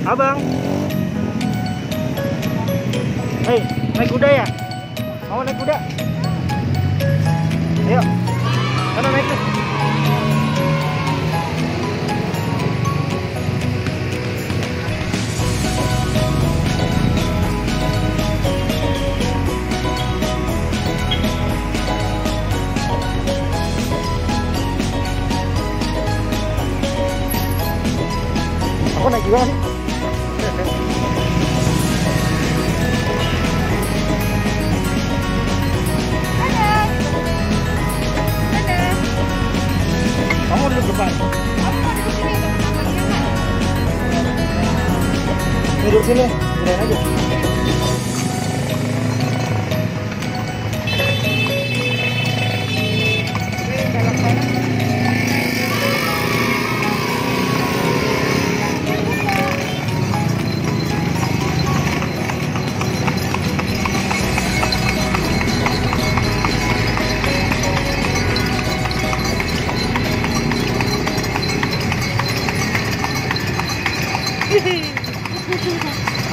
Abang. Hei, naik kuda ya? Mau naik kuda? Ayo. Mana naik tuh? Aku naik juga sih. Kamu duduk depan. Duduk sini, jalan aja.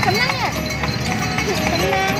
Senang ya? Senang.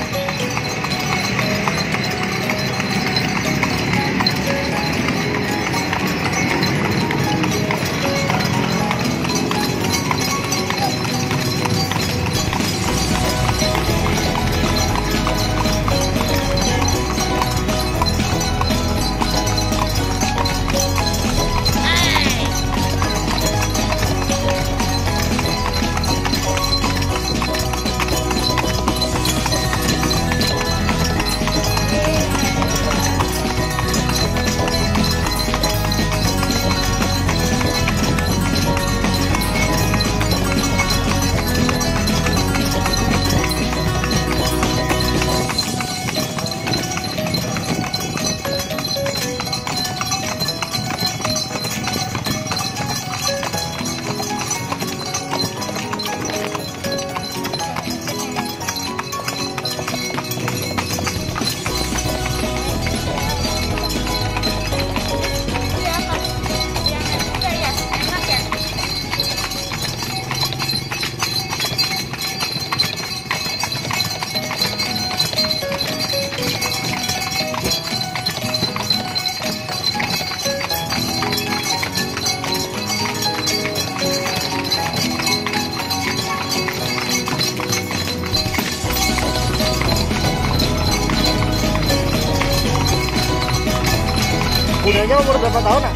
Kudanya umur berapa tahun, Nak?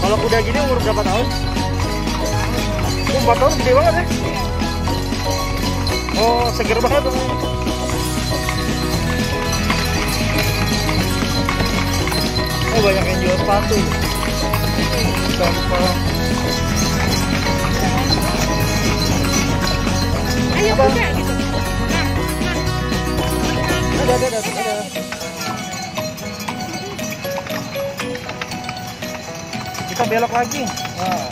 Kalau kuda gini umur berapa tahun? 4 tahun, gede banget ya? Oh, seger banget tuh. Oh, banyak yang jual sepatu. Sampah. Ayo kuda gitu. Ada. Kita belok lagi. Nah.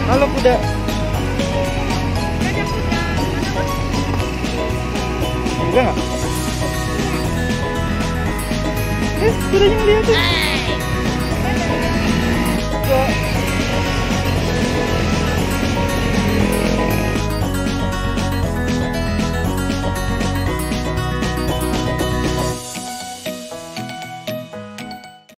Halo kuda. Juga nggak? Kudanya ngeliatin.